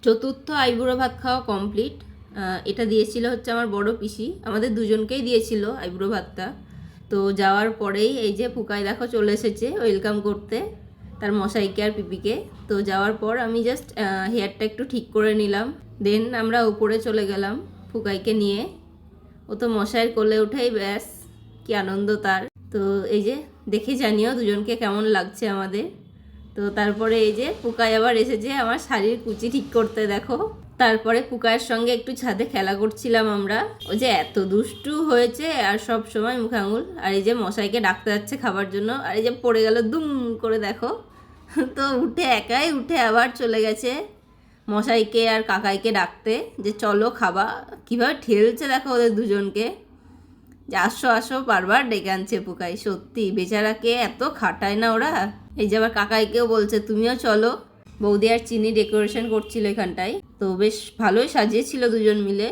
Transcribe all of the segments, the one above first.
চতুর্থ আইবুড়ো ভাত খাওয়া কমপ্লিট। এটা দিয়েছিল হচ্ছে আমার বড় পিসি, আমাদের দুজনকেই দিয়েছিল আইবুড়ো ভাতটা। তো যাওয়ার পরেই এই যে পুকাই দেখো চলে এসেছে ওয়েলকাম করতে তার মশাইকে আর পিপিকে। তো যাওয়ার পর আমি জাস্ট হেয়ারটা একটু ঠিক করে নিলাম, দেন আমরা উপরে চলে গেলাম পুকাইকে নিয়ে। ও তো মশাইয়ের কোলে উঠেই ব্যাস কি আনন্দ তার। তো এই যে দেখে জানিও দুজনকে কেমন লাগছে আমাদের। তো তারপরে এই যে পুকাই আবার এসেছে আমার শাড়ির কুচি ঠিক করতে দেখো। তারপরে পুকাইয়ের সঙ্গে একটু ছাদে খেলা করছিলাম আমরা। ও যে এত দুষ্টু হয়েছে আর সব সময় মুখে আঙুল। আর এই যে মশাইকে ডাকতে যাচ্ছে খাবার জন্য, আর এই যে পড়ে গেল দুম করে দেখো। তো উঠে একাই উঠে আবার চলে গেছে মশাইকে আর কাকাইকে ডাকতে যে চলো খাবা। কীভাবে ঠেলছে দেখো ওদের দুজনকে, যে আসো আসো বারবার ডেকে আনছে পুকাই। সত্যি বেচারাকে এত খাটায় না ওরা। এই যে আবার কাকাইকেও বলছে তুমিও চলো। বৌদি আর চিনি ডেকোরেশন করছিল এখানটায়, তো বেশ ভালোই সাজিয়েছিল দুজন মিলে।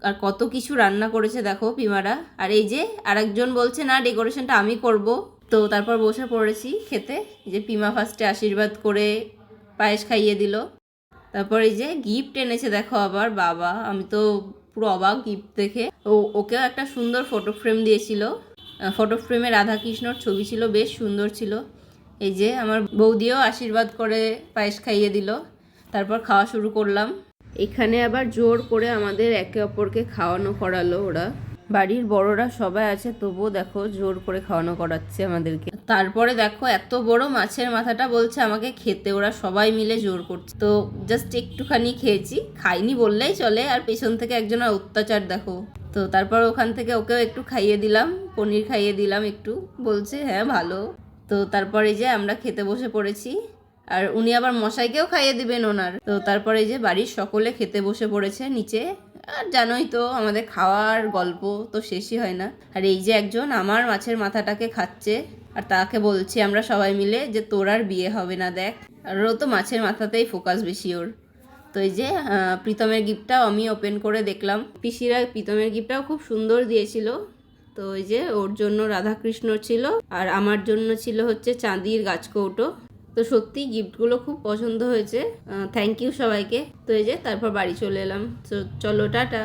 আর কত কিছু রান্না করেছে দেখো পিমারা। আর এই যে আরেকজন বলছে না ডেকোরেশনটা আমি করব। তো তারপর বসে পড়েছি খেতে। যে পিমা ফার্স্টে আশীর্বাদ করে পায়েস খাইয়ে দিল। তারপর এই যে গিফট এনেছে দেখো আবার বাবা, আমি তো পুরো অবাক গিফট দেখে। ওকেও একটা সুন্দর ফটো ফ্রেম দিয়েছিল। ফটো ফ্রেমে রাধাকৃষ্ণর ছবি ছিল, বেশ সুন্দর ছিল। এই যে আমার বৌদিও আশীর্বাদ করে পায়েস খাইয়ে দিল। তারপর খাওয়া শুরু করলাম। এখানে আবার জোর করে আমাদের একে অপরকে খাওয়ানো করালো ওরা। বাড়ির বড়রা সবাই আছে তবুও দেখো জোর করে খাওয়ানো করাচ্ছে আমাদেরকে। তারপরে দেখো এত বড় মাছের মাথাটা বলছে আমাকে খেতে, ওরা সবাই মিলে জোর করছে। তো জাস্ট একটুখানি খেয়েছি, খাইনি বললেই চলে। আর পেছন থেকে একজনের অত্যাচার দেখো। তো তারপর ওখান থেকে ওকেও একটু খাইয়ে দিলাম, পনির খাইয়ে দিলাম একটু, বলছে হ্যাঁ ভালো। তো তারপরে যে আমরা খেতে বসে পড়েছি। আর উনি আবার মশাইকেও খাইয়ে দিবেন ওনার। তো তারপরে যে বাড়ির সকলে খেতে বসে পড়েছে নিচে। আর জানোই তো আমাদের খাওয়ার গল্প তো শেষই হয় না। আর এই যে একজন আমার মাছের মাথাটাকে খাচ্ছে, আর তাকে বলছি আমরা সবাই মিলে যে তোর আর বিয়ে হবে না দেখ। আর ও তো মাছের মাথাতেই ফোকাস বেশি ওর। তো এই যে প্রীতমের গিফটটাও আমি ওপেন করে দেখলাম। পিসিরা প্রীতমের গিফটটাও খুব সুন্দর দিয়েছিল। তো ওই যে ওর জন্য রাধাকৃষ্ণ ছিল, আর আমার জন্য ছিল হচ্ছে চাঁদির গাছকৌটো। তো সত্যি গিফটগুলো খুব পছন্দ হয়েছে। থ্যাংক ইউ সবাইকে। তো এই যে তারপর বাড়ি চলে এলাম। তো চলো টাটা।